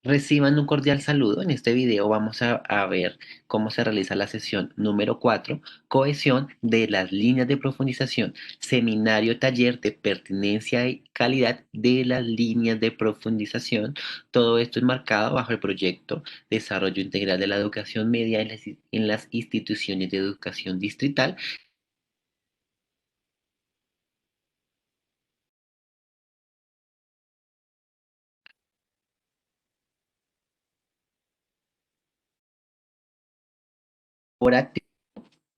Reciban un cordial saludo. En este video vamos a ver cómo se realiza la sesión número 4, cohesión de las líneas de profundización, seminario taller de pertinencia y calidad de las líneas de profundización. Todo esto enmarcado bajo el proyecto Desarrollo Integral de la Educación Media en las instituciones de educación distrital. Orativo,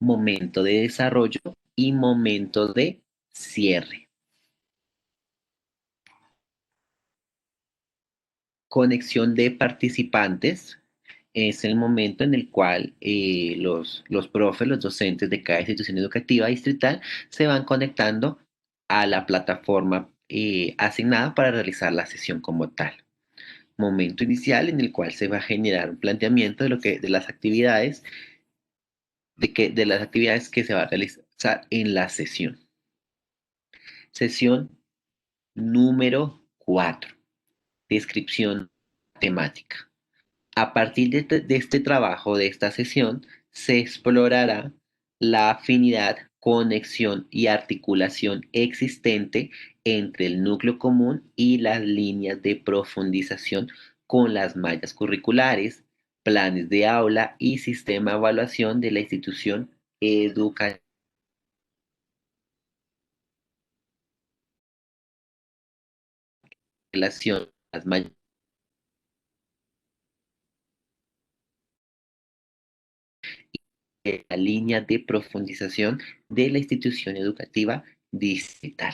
momento de desarrollo y momento de cierre. Conexión de participantes es el momento en el cual los profes, los docentes de cada institución educativa distrital se van conectando a la plataforma asignada para realizar la sesión como tal. Momento inicial en el cual se va a generar un planteamiento de las actividades, de las actividades que se va a realizar en la sesión. Sesión número 4. Descripción temática. A partir de este trabajo, de esta sesión, se explorará la afinidad, conexión y articulación existente entre el núcleo común y las líneas de profundización con las mallas curriculares, planes de aula y sistema de evaluación de la institución educativa. Relación las mallas de la línea de profundización de la institución educativa distrital.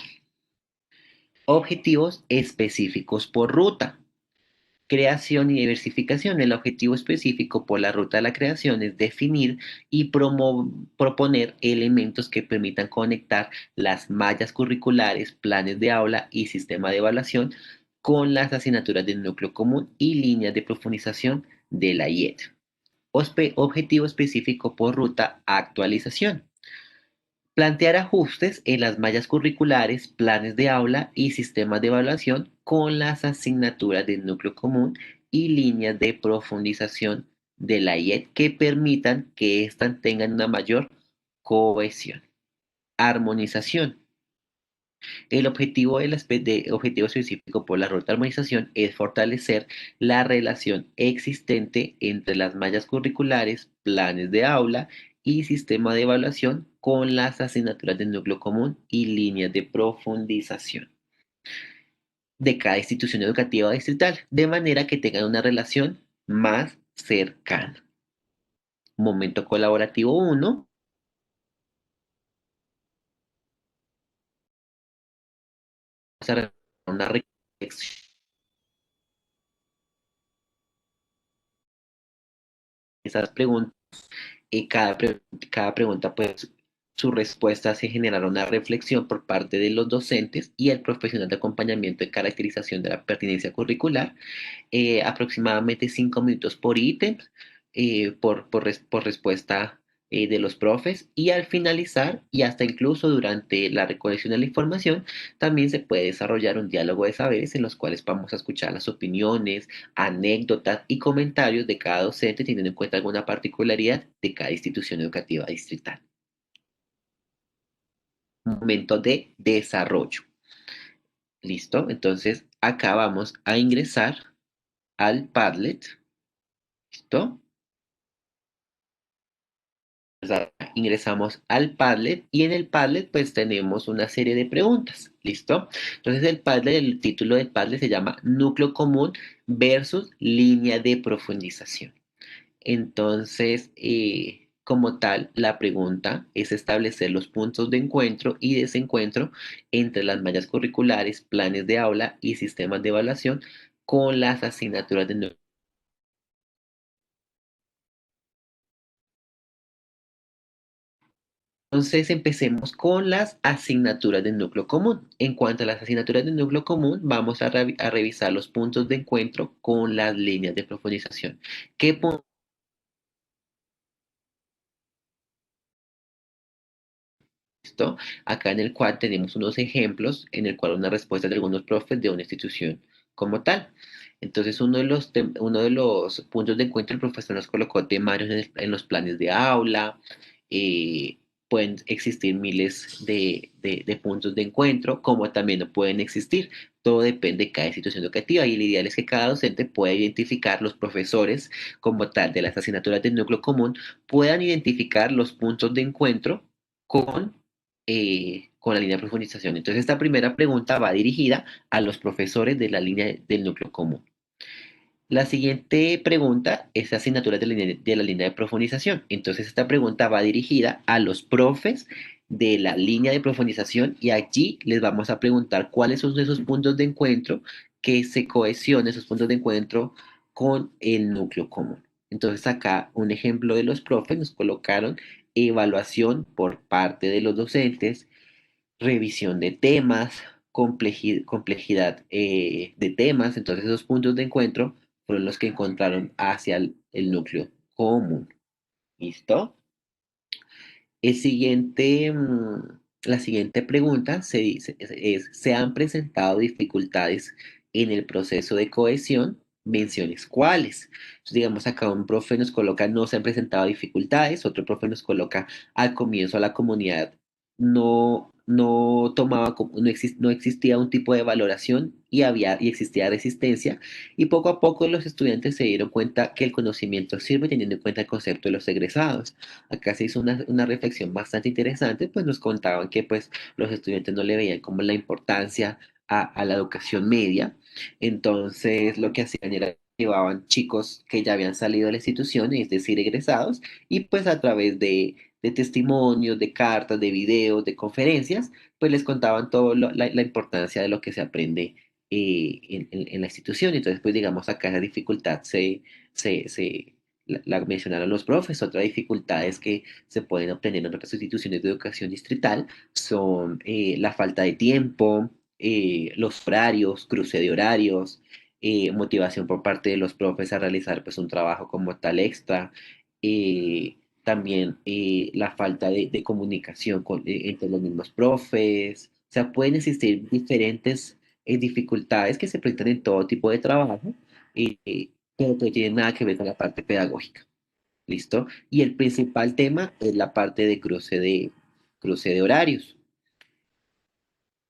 Objetivos específicos por ruta. Creación y diversificación. El objetivo específico por la ruta de la creación es definir y proponer elementos que permitan conectar las mallas curriculares, planes de aula y sistema de evaluación con las asignaturas del núcleo común y líneas de profundización de la IED. Objetivo específico por ruta, actualización. Plantear ajustes en las mallas curriculares, planes de aula y sistemas de evaluación con las asignaturas del núcleo común y líneas de profundización de la IED que permitan que éstas tengan una mayor cohesión. Armonización. El objetivo objetivo específico por la ruta de armonización es fortalecer la relación existente entre las mallas curriculares, planes de aula y sistema de evaluación con las asignaturas del núcleo común y líneas de profundización de cada institución educativa distrital, de manera que tengan una relación más cercana. Momento colaborativo 1. Vamos a realizar una reflexión. Esas preguntas cada pregunta, pues su respuesta hace generar una reflexión por parte de los docentes y el profesional de acompañamiento y caracterización de la pertinencia curricular, aproximadamente 5 minutos por ítem, por respuesta de los profes, y al finalizar y hasta incluso durante la recolección de la información, también se puede desarrollar un diálogo de saberes en los cuales vamos a escuchar las opiniones, anécdotas y comentarios de cada docente, teniendo en cuenta alguna particularidad de cada institución educativa distrital. Momento de desarrollo. ¿Listo? Entonces, acá vamos a ingresar al Padlet. ¿Listo? Ingresamos al Padlet y en el Padlet pues tenemos una serie de preguntas, ¿listo? Entonces el Padlet, el título del Padlet se llama Núcleo común versus línea de profundización. Entonces, como tal, la pregunta es establecer los puntos de encuentro y desencuentro entre las mallas curriculares, planes de aula y sistemas de evaluación con las asignaturas de núcleo. Entonces empecemos con las asignaturas del núcleo común. En cuanto a las asignaturas del núcleo común, vamos a revisar los puntos de encuentro con las líneas de profundización. ¿Qué punto? Acá en el cual tenemos unos ejemplos en el cual una respuesta de algunos profes de una institución como tal. Entonces, uno de los puntos de encuentro, el profesor nos colocó temarios en los planes de aula. eh, Pueden existir miles de puntos de encuentro, como también no pueden existir. Todo depende de cada institución educativa y el ideal es que cada docente pueda identificar, los profesores como tal de las asignaturas del núcleo común puedan identificar los puntos de encuentro con la línea de profundización. Entonces, esta primera pregunta va dirigida a los profesores de la línea del núcleo común. La siguiente pregunta es asignaturas de la línea de profundización. Entonces, esta pregunta va dirigida a los profes de la línea de profundización y allí les vamos a preguntar cuáles son esos puntos de encuentro que se cohesionen, esos puntos de encuentro con el núcleo común. Entonces, acá un ejemplo de los profes nos colocaron evaluación por parte de los docentes, revisión de temas, complejidad de temas. Entonces esos puntos de encuentro fueron los que encontraron hacia el núcleo común. ¿Listo? El siguiente, la siguiente pregunta se dice, ¿se han presentado dificultades en el proceso de cohesión? Menciones cuáles. Entonces, digamos, acá un profe nos coloca no se han presentado dificultades, otro profe nos coloca al comienzo la comunidad no tomaba, no existía un tipo de valoración y existía resistencia, y poco a poco los estudiantes se dieron cuenta que el conocimiento sirve teniendo en cuenta el concepto de los egresados. Acá se hizo una reflexión bastante interesante, pues nos contaban que pues los estudiantes no le veían como la importancia a la educación media. Entonces lo que hacían era llevaban chicos que ya habían salido de la institución, es decir, egresados, y pues a través de testimonios, de cartas, de videos, de conferencias, pues les contaban toda la importancia de lo que se aprende en la institución. Entonces, pues digamos, acá esa dificultad la mencionaron los profes. Otra dificultad es que se pueden obtener en otras instituciones de educación distrital son la falta de tiempo, los horarios, cruce de horarios, motivación por parte de los profes a realizar pues un trabajo como tal extra, también la falta de comunicación entre los mismos profes. O sea, pueden existir diferentes dificultades que se presentan en todo tipo de trabajo, pero que no tienen nada que ver con la parte pedagógica. ¿Listo? Y el principal tema es la parte de cruce de horarios.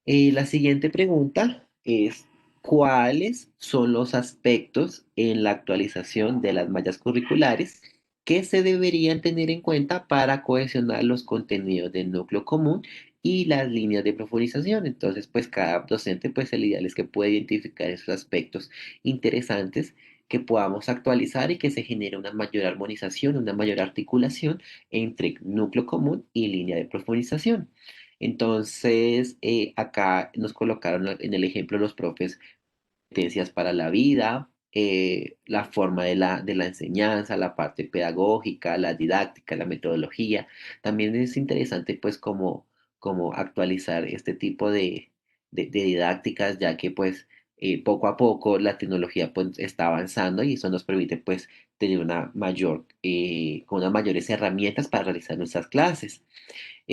La siguiente pregunta es, ¿cuáles son los aspectos en la actualización de las mallas curriculares que se deberían tener en cuenta para cohesionar los contenidos del núcleo común y las líneas de profundización? Entonces, pues cada docente, pues el ideal es que pueda identificar esos aspectos interesantes que podamos actualizar y que se genere una mayor armonización, una mayor articulación entre núcleo común y línea de profundización. Entonces, acá nos colocaron en el ejemplo los profes competencias para la vida, la forma de la enseñanza, la parte pedagógica, la didáctica, la metodología. También es interesante pues como actualizar este tipo de didácticas, ya que pues poco a poco la tecnología pues está avanzando y eso nos permite pues tener con unas mayores herramientas para realizar nuestras clases.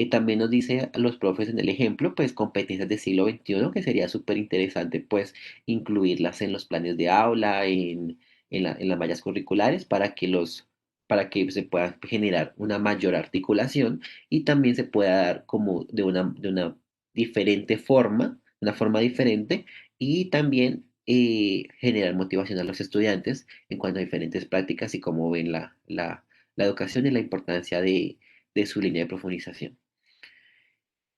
También nos dice a los profes en el ejemplo, pues competencias del siglo XXI, que sería súper interesante, pues incluirlas en los planes de aula, en las mallas curriculares, para que se pueda generar una mayor articulación y también se pueda dar como de una diferente forma, una forma diferente, y también generar motivación a los estudiantes en cuanto a diferentes prácticas y cómo ven la educación y la importancia de su línea de profundización.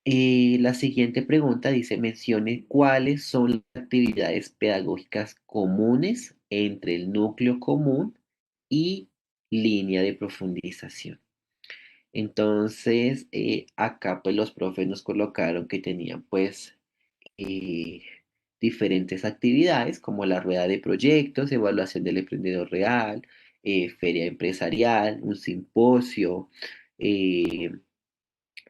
La siguiente pregunta dice, mencione cuáles son las actividades pedagógicas comunes entre el núcleo común y línea de profundización. Entonces, acá pues los profes nos colocaron que tenían pues eh, diferentes actividades como la rueda de proyectos, evaluación del emprendedor real, feria empresarial, un simposio, eh,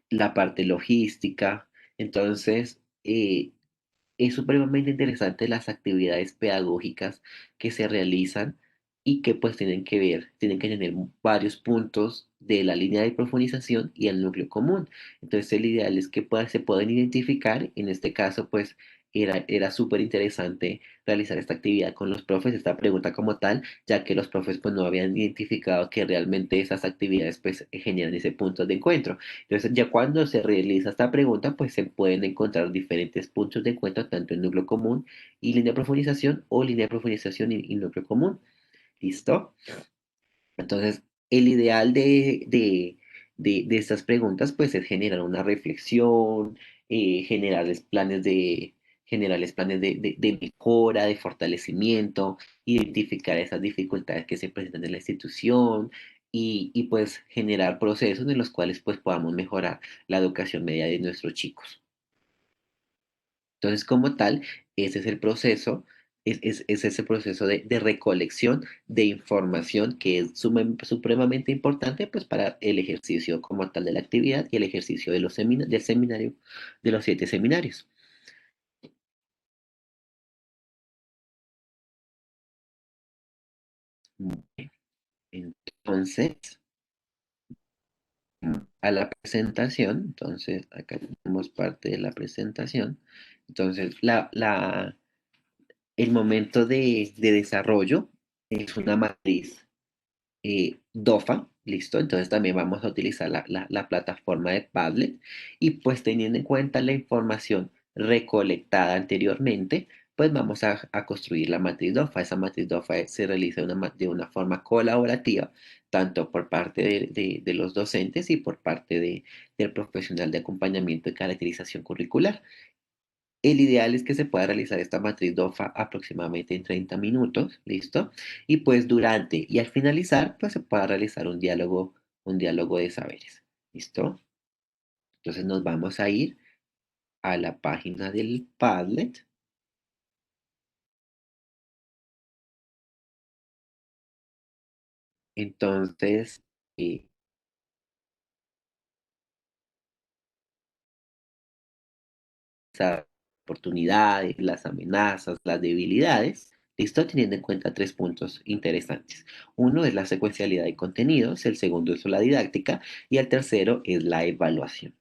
la parte logística. Entonces, es supremamente interesante las actividades pedagógicas que se realizan y que pues tienen que tener varios puntos de la línea de profundización y el núcleo común. Entonces, el ideal es que se puedan identificar, en este caso, pues, era súper interesante realizar esta actividad con los profes, esta pregunta como tal, ya que los profes pues no habían identificado que realmente esas actividades pues generan ese punto de encuentro. Entonces ya cuando se realiza esta pregunta pues se pueden encontrar diferentes puntos de encuentro tanto en núcleo común y línea de profundización o línea de profundización y núcleo común. ¿Listo? Entonces, el ideal de estas preguntas, pues, es generar una reflexión, generarles planes de mejora, de fortalecimiento, identificar esas dificultades que se presentan en la institución pues, generar procesos en los cuales, pues, podamos mejorar la educación media de nuestros chicos. Entonces, como tal, ese es el proceso, es ese proceso de recolección de información que es supremamente importante pues, para el ejercicio como tal de la actividad y el ejercicio de del seminario, de los 7 seminarios. Muy bien. Entonces, a la presentación, entonces acá tenemos parte de la presentación. Entonces, el momento de desarrollo es una matriz DOFA, listo. Entonces también vamos a utilizar la plataforma de Padlet y pues teniendo en cuenta la información recolectada anteriormente, pues vamos a construir la matriz DOFA. Esa matriz DOFA se realiza de una forma colaborativa, tanto por parte de los docentes y por parte del profesional de acompañamiento y caracterización curricular. El ideal es que se pueda realizar esta matriz DOFA aproximadamente en 30 minutos, ¿listo? Y pues durante y al finalizar, pues se pueda realizar un diálogo de saberes, ¿listo? Entonces nos vamos a ir a la página del Padlet. Entonces, eh, las oportunidades, las amenazas, las debilidades, ¿listo? Teniendo en cuenta 3 puntos interesantes. Uno es la secuencialidad de contenidos, el segundo es la didáctica y el tercero es la evaluación.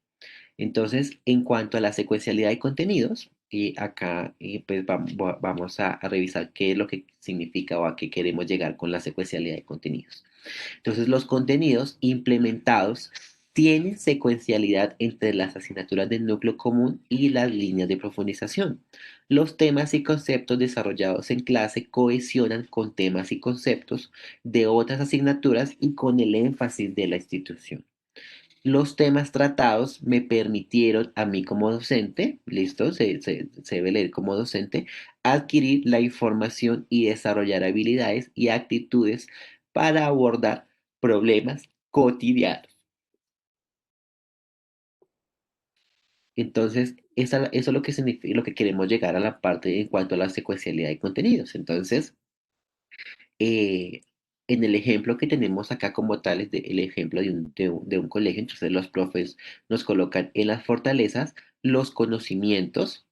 Entonces, en cuanto a la secuencialidad de contenidos, acá pues vamos a revisar qué es lo que significa o a qué queremos llegar con la secuencialidad de contenidos. Entonces, los contenidos implementados tienen secuencialidad entre las asignaturas del núcleo común y las líneas de profundización. Los temas y conceptos desarrollados en clase cohesionan con temas y conceptos de otras asignaturas y con el énfasis de la institución. Los temas tratados me permitieron a mí como docente, listo, se debe leer como docente, adquirir la información y desarrollar habilidades y actitudes para abordar problemas cotidianos. Entonces, eso es lo que significa, lo que queremos llegar a la parte en cuanto a la secuencialidad de contenidos. Entonces, eh, en el ejemplo que tenemos acá como tal, es el ejemplo de un colegio, entonces los profes nos colocan en las fortalezas los conocimientos,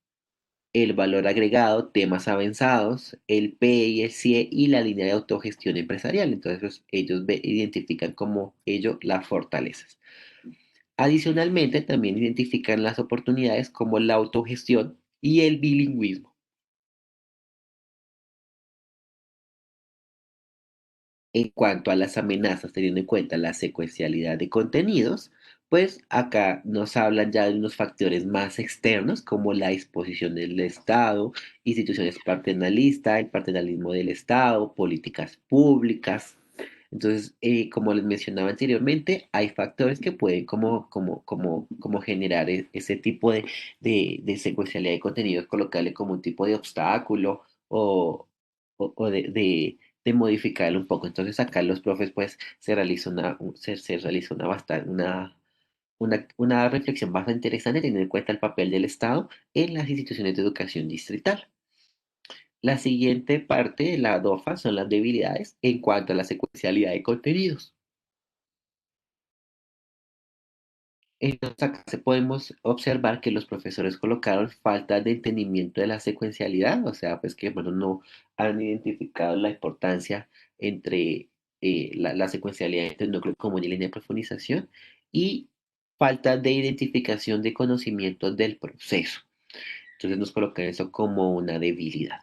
el valor agregado, temas avanzados, el P y el CIE y la línea de autogestión empresarial. Entonces ellos identifican como ello las fortalezas. Adicionalmente, también identifican las oportunidades como la autogestión y el bilingüismo. En cuanto a las amenazas, teniendo en cuenta la secuencialidad de contenidos, pues acá nos hablan ya de unos factores más externos como la disposición del Estado, instituciones paternalistas, el paternalismo del Estado, políticas públicas. Entonces, como les mencionaba anteriormente, hay factores que pueden como generar ese tipo de secuencialidad de contenidos, colocarle como un tipo de obstáculo o de modificarlo un poco. Entonces acá los profes pues se realiza una reflexión bastante interesante teniendo en cuenta el papel del Estado en las instituciones de educación distrital. La siguiente parte de la DOFA son las debilidades en cuanto a la secuencialidad de contenidos. Entonces acá podemos observar que los profesores colocaron falta de entendimiento de la secuencialidad, o sea, pues que bueno, no han identificado la importancia entre la secuencialidad entre el núcleo común y línea de profundización y falta de identificación de conocimientos del proceso. Entonces nos colocan eso como una debilidad.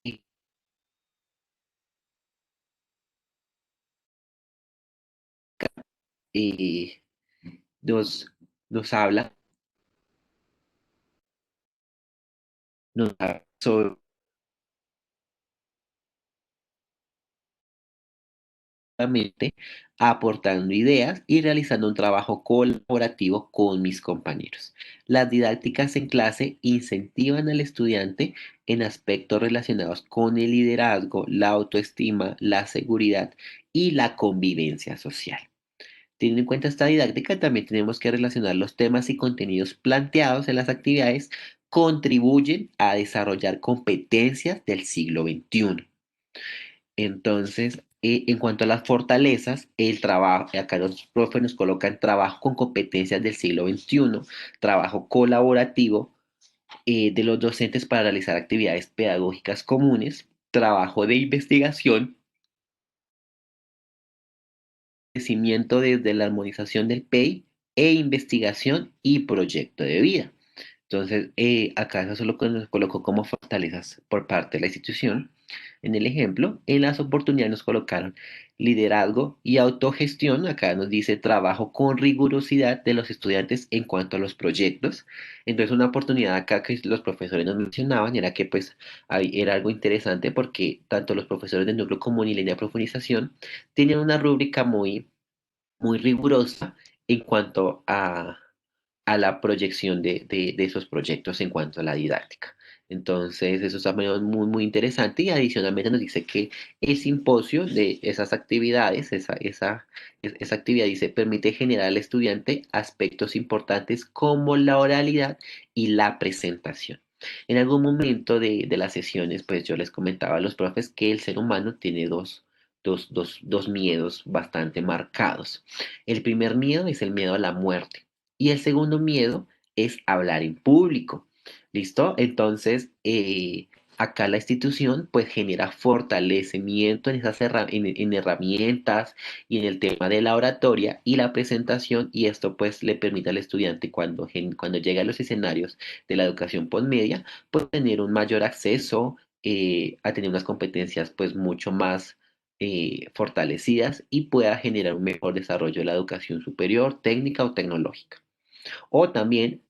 Y, y nos, nos habla, nos habla sobre mente, aportando ideas y realizando un trabajo colaborativo con mis compañeros. Las didácticas en clase incentivan al estudiante en aspectos relacionados con el liderazgo, la autoestima, la seguridad y la convivencia social. Teniendo en cuenta esta didáctica, también tenemos que relacionar los temas y contenidos planteados en las actividades contribuyen a desarrollar competencias del siglo XXI. Entonces, en cuanto a las fortalezas, el trabajo, acá los profes nos colocan trabajo con competencias del siglo XXI, trabajo colaborativo de los docentes para realizar actividades pedagógicas comunes, trabajo de investigación, crecimiento desde la armonización del PEI e investigación y proyecto de vida. Entonces, acá eso es lo que nos colocó como fortalezas por parte de la institución. En el ejemplo, en las oportunidades nos colocaron liderazgo y autogestión. Acá nos dice trabajo con rigurosidad de los estudiantes en cuanto a los proyectos. Entonces, una oportunidad acá que los profesores nos mencionaban era que pues era algo interesante porque tanto los profesores del núcleo común y línea de profundización tenían una rúbrica muy rigurosa en cuanto a la proyección de esos proyectos en cuanto a la didáctica. Entonces, eso está muy interesante y adicionalmente nos dice que el simposio de esas actividades, esa actividad dice, permite generar al estudiante aspectos importantes como la oralidad y la presentación. En algún momento de las sesiones, pues yo les comentaba a los profes que el ser humano tiene dos miedos bastante marcados. El primer miedo es el miedo a la muerte. Y el segundo miedo es hablar en público. ¿Listo? Entonces, acá la institución pues genera fortalecimiento en en herramientas y en el tema de la oratoria y la presentación y esto pues le permite al estudiante cuando llega a los escenarios de la educación postmedia pues tener un mayor acceso a tener unas competencias pues mucho más fortalecidas y pueda generar un mejor desarrollo de la educación superior, técnica o tecnológica o también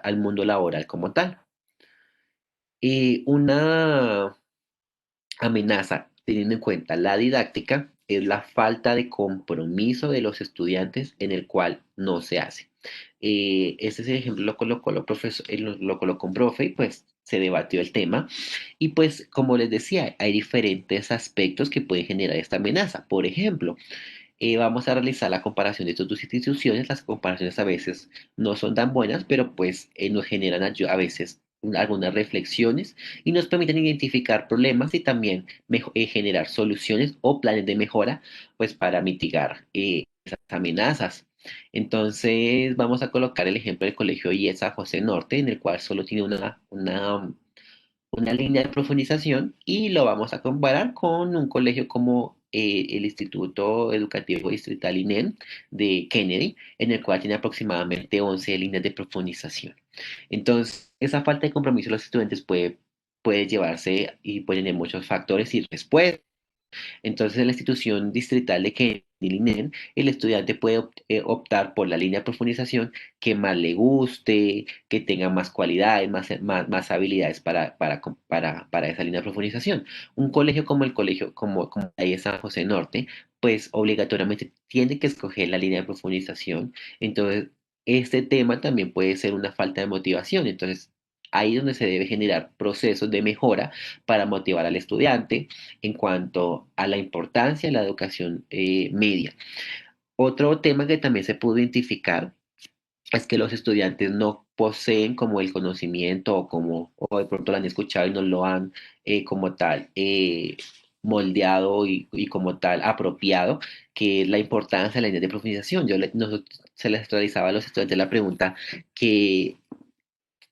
al mundo laboral como tal. Una amenaza, teniendo en cuenta la didáctica, es la falta de compromiso de los estudiantes en el cual no se hace. Este es el ejemplo, lo colocó, lo colocó un profe y pues se debatió el tema. Y pues, como les decía, hay diferentes aspectos que pueden generar esta amenaza. Por ejemplo, vamos a realizar la comparación de estas dos instituciones. Las comparaciones a veces no son tan buenas, pero pues nos generan a veces algunas reflexiones y nos permiten identificar problemas y también generar soluciones o planes de mejora, pues para mitigar esas amenazas. Entonces, vamos a colocar el ejemplo del Colegio IESA José Norte, en el cual solo tiene una línea de profundización y lo vamos a comparar con un colegio como el Instituto Educativo Distrital INEM de Kennedy, en el cual tiene aproximadamente 11 líneas de profundización. Entonces, esa falta de compromiso de los estudiantes puede llevarse y puede tener muchos factores y respuestas. Entonces, en la institución distrital de Kennedy Linen, el estudiante puede optar por la línea de profundización que más le guste, que tenga más cualidades, más habilidades para esa línea de profundización. Un colegio como el colegio, como ahí es San José Norte, pues obligatoriamente tiene que escoger la línea de profundización. Entonces, este tema también puede ser una falta de motivación. Entonces, ahí es donde se debe generar procesos de mejora para motivar al estudiante en cuanto a la importancia de la educación media. Otro tema que también se pudo identificar es que los estudiantes no poseen como el conocimiento o de pronto lo han escuchado y no lo han como tal moldeado y como tal apropiado, que es la importancia de la línea de profundización. Se les realizaba a los estudiantes la pregunta que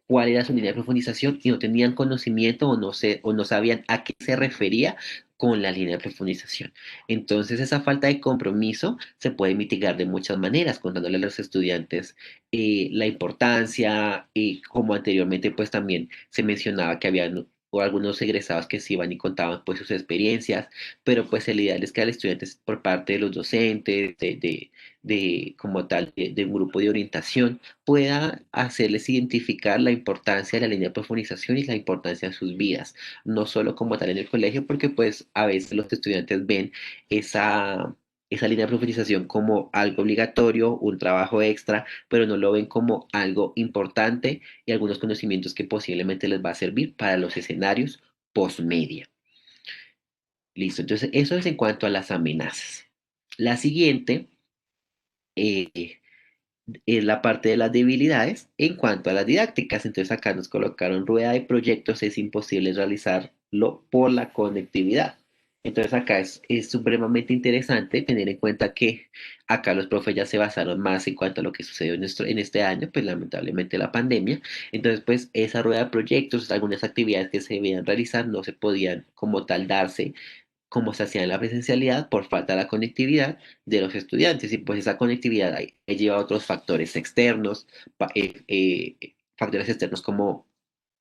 cuál era su línea de profundización y no tenían conocimiento o no sabían a qué se refería con la línea de profundización. Entonces, esa falta de compromiso se puede mitigar de muchas maneras, contándole a los estudiantes la importancia, y como anteriormente pues también se mencionaba que habían o algunos egresados que se iban y contaban pues sus experiencias, pero pues el ideal es que al estudiante por parte de los docentes, como tal, de un grupo de orientación, pueda hacerles identificar la importancia de la línea de profundización y la importancia de sus vidas, no solo como tal en el colegio, porque pues a veces los estudiantes ven esa línea de profundización como algo obligatorio, un trabajo extra, pero no lo ven como algo importante y algunos conocimientos que posiblemente les va a servir para los escenarios post-media. Listo, entonces eso es en cuanto a las amenazas. La siguiente eh, es la parte de las debilidades en cuanto a las didácticas. Entonces acá nos colocaron rueda de proyectos, es imposible realizarlo por la conectividad. Entonces acá es supremamente interesante tener en cuenta que acá los profes ya se basaron más en cuanto a lo que sucedió en este año, pues lamentablemente la pandemia. Entonces pues esa rueda de proyectos, algunas actividades que se debían realizar no se podían como tal darse como se hacía en la presencialidad por falta de la conectividad de los estudiantes. Y pues esa conectividad lleva a otros factores externos, factores externos como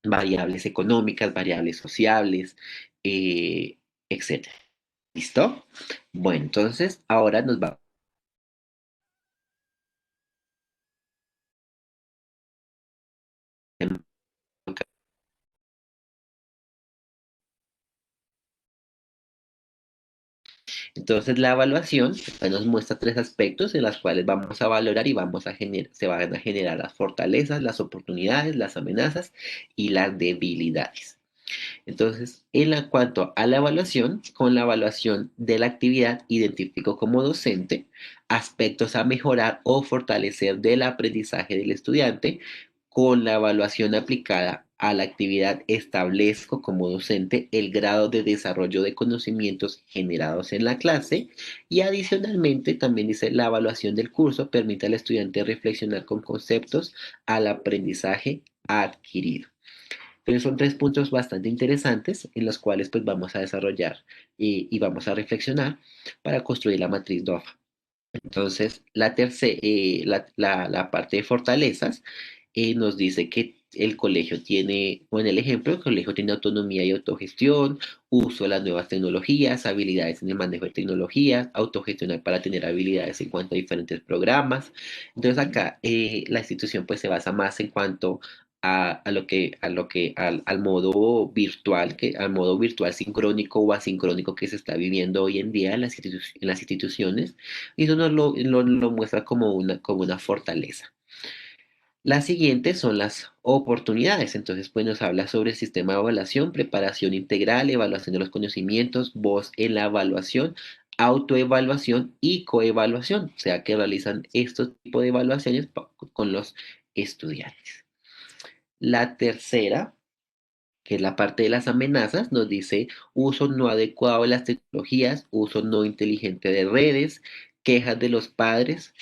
variables económicas, variables sociales, eh, etcétera. ¿Listo? Bueno, entonces ahora nos va. Entonces la evaluación pues, nos muestra tres aspectos en los cuales vamos a valorar y se van a generar las fortalezas, las oportunidades, las amenazas y las debilidades. Entonces, cuanto a la evaluación, con la evaluación de la actividad, identifico como docente aspectos a mejorar o fortalecer del aprendizaje del estudiante. Con la evaluación aplicada a la actividad, establezco como docente el grado de desarrollo de conocimientos generados en la clase y adicionalmente también dice la evaluación del curso permite al estudiante reflexionar con conceptos al aprendizaje adquirido. Entonces son tres puntos bastante interesantes en los cuales pues vamos a desarrollar y vamos a reflexionar para construir la matriz DOFA. Entonces la parte de fortalezas nos dice que el colegio tiene, o en el ejemplo, el colegio tiene autonomía y autogestión, uso de las nuevas tecnologías, habilidades en el manejo de tecnologías, autogestionar para tener habilidades en cuanto a diferentes programas. Entonces acá la institución pues se basa más en cuanto al modo virtual, al modo virtual sincrónico o asincrónico que se está viviendo hoy en día en en las instituciones, y eso lo muestra como una fortaleza. Las siguientes son las oportunidades. Entonces, pues nos habla sobre el sistema de evaluación, preparación integral, evaluación de los conocimientos, voz en la evaluación, autoevaluación y coevaluación, o sea que realizan estos tipos de evaluaciones con los estudiantes. La tercera, que es la parte de las amenazas, nos dice uso no adecuado de las tecnologías, uso no inteligente de redes, quejas de los padres,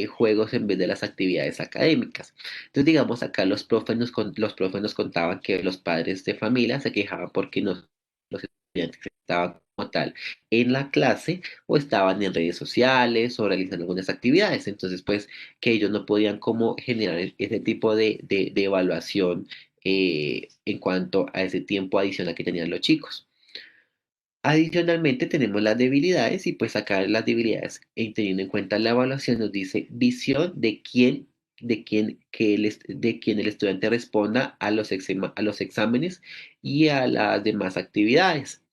juegos en vez de las actividades académicas. Entonces, digamos, acá los profes nos contaban que los padres de familia se quejaban porque los estudiantes estaban como tal en la clase o estaban en redes sociales o realizando algunas actividades. Entonces, pues, que ellos no podían como generar ese tipo de evaluación en cuanto a ese tiempo adicional que tenían los chicos. Adicionalmente tenemos las debilidades y pues acá las debilidades, teniendo en cuenta la evaluación, nos dice visión de quién el estudiante responda a a los exámenes y a las demás actividades.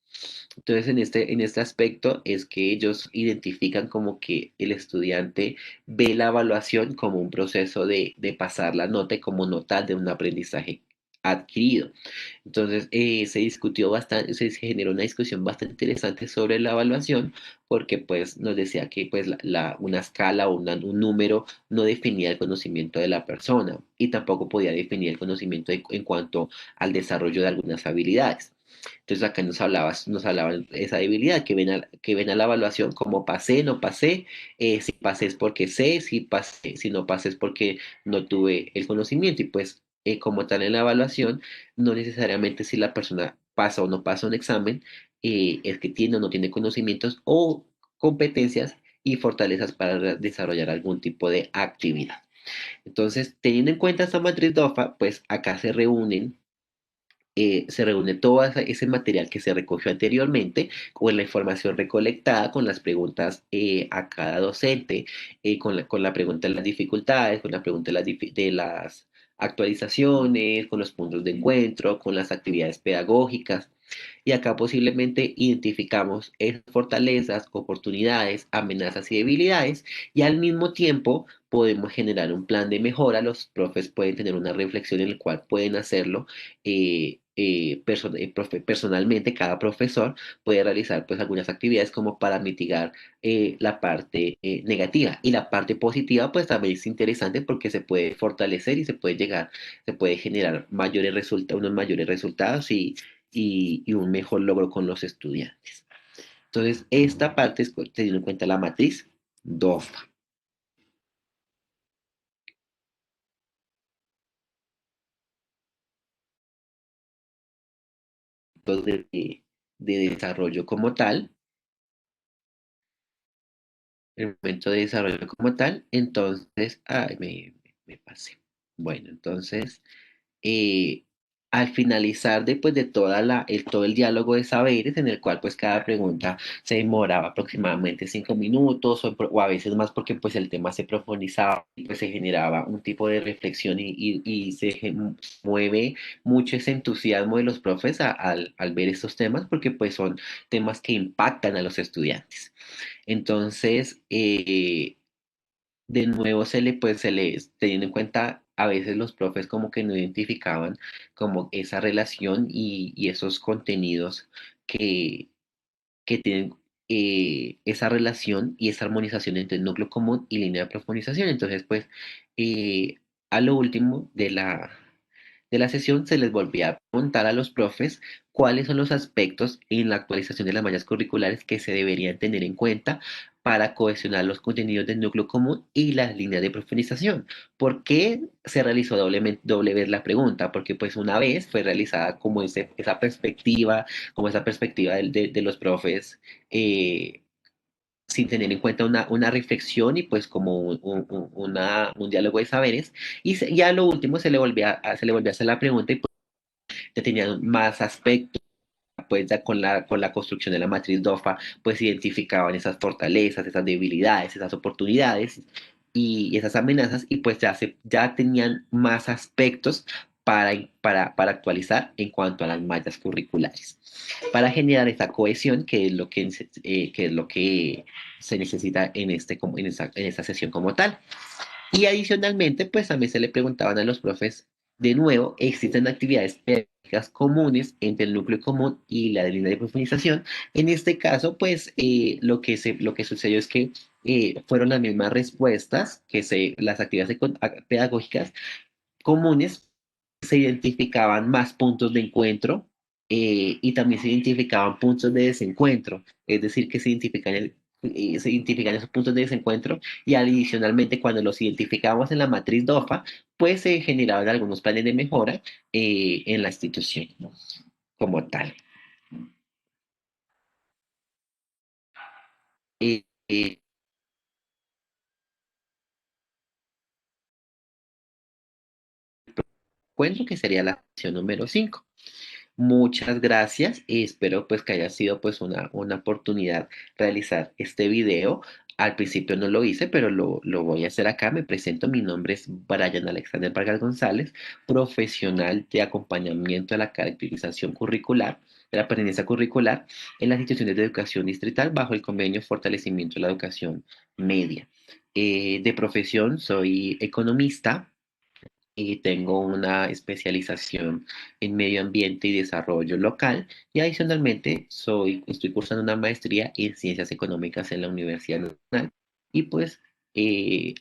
Entonces, en este aspecto es que ellos identifican como que el estudiante ve la evaluación como un proceso de pasar la nota y como nota de un aprendizaje adquirido. Entonces, se discutió bastante, se generó una discusión bastante interesante sobre la evaluación, porque pues nos decía que pues una escala o un número no definía el conocimiento de la persona y tampoco podía definir el conocimiento en cuanto al desarrollo de algunas habilidades. Entonces acá nos hablaban de esa debilidad, que ven a la evaluación como pasé, no pasé, si pasé es porque sé, si no pasé es porque no tuve el conocimiento. Y pues como tal en la evaluación, no necesariamente si la persona pasa o no pasa un examen, es que tiene o no tiene conocimientos o competencias y fortalezas para desarrollar algún tipo de actividad. Entonces, teniendo en cuenta esta matriz DOFA, pues acá se reúne todo ese material que se recogió anteriormente con la información recolectada, con las preguntas a cada docente, con la pregunta de las dificultades, con la pregunta de las actualizaciones, con los puntos de encuentro, con las actividades pedagógicas. Y acá posiblemente identificamos esas fortalezas, oportunidades, amenazas y debilidades, y al mismo tiempo podemos generar un plan de mejora. Los profes pueden tener una reflexión en la cual pueden hacerlo personalmente. Cada profesor puede realizar pues algunas actividades como para mitigar la parte negativa, y la parte positiva pues también es interesante porque se puede fortalecer y se puede generar unos mayores resultados y un mejor logro con los estudiantes. Entonces, esta parte es teniendo en cuenta la matriz DOFA. Entonces, de desarrollo como tal, el momento de desarrollo como tal, entonces, ay, me pasé. Bueno, entonces, eh, al finalizar después de todo el diálogo de saberes, en el cual pues cada pregunta se demoraba aproximadamente 5 minutos o a veces más, porque pues el tema se profundizaba y pues se generaba un tipo de reflexión y mueve mucho ese entusiasmo de los profes al ver estos temas, porque pues son temas que impactan a los estudiantes. Entonces, de nuevo teniendo en cuenta, a veces los profes como que no identificaban como esa relación y esos contenidos que, que tienen esa relación y esa armonización entre el núcleo común y línea de profundización. Entonces, pues, eh, a lo último de la sesión se les volvía a preguntar a los profes cuáles son los aspectos en la actualización de las mallas curriculares que se deberían tener en cuenta para cohesionar los contenidos del núcleo común y las líneas de profundización. ¿Por qué se realizó doble vez la pregunta? Porque pues una vez fue realizada como como esa perspectiva de los profes, sin tener en cuenta una reflexión y pues como un diálogo de saberes. Y a lo último se le volvía a hacer la pregunta y pues ya tenían más aspectos, pues ya con la construcción de la matriz DOFA, pues identificaban esas fortalezas, esas debilidades, esas oportunidades y esas amenazas, y pues ya tenían más aspectos para actualizar en cuanto a las mallas curriculares, para generar esa cohesión que es lo que se necesita en esta sesión como tal. Y adicionalmente, pues también se le preguntaban a los profes, de nuevo, ¿existen actividades pedagógicas comunes entre el núcleo común y la línea de profundización? En este caso, pues lo que sucedió es que fueron las mismas respuestas, las actividades pedagógicas comunes, se identificaban más puntos de encuentro, y también se identificaban puntos de desencuentro, es decir, que se identifican esos puntos de desencuentro, y adicionalmente cuando los identificábamos en la matriz DOFA, pues se generaban algunos planes de mejora en la institución, ¿no? Como tal. Eh, eh, Cuento que sería la sección número 5. Muchas gracias y espero pues que haya sido pues una oportunidad realizar este video. Al principio no lo hice, pero lo voy a hacer acá. Me presento, mi nombre es Brian Alexander Vargas González, profesional de acompañamiento a la caracterización curricular, de la pertenencia curricular en las instituciones de educación distrital bajo el convenio Fortalecimiento de la Educación Media. De profesión soy economista y tengo una especialización en medio ambiente y desarrollo local, y adicionalmente estoy cursando una maestría en ciencias económicas en la Universidad Nacional, y pues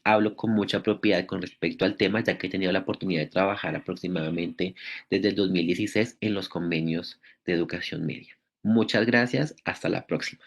hablo con mucha propiedad con respecto al tema, ya que he tenido la oportunidad de trabajar aproximadamente desde el 2016 en los convenios de educación media. Muchas gracias, hasta la próxima.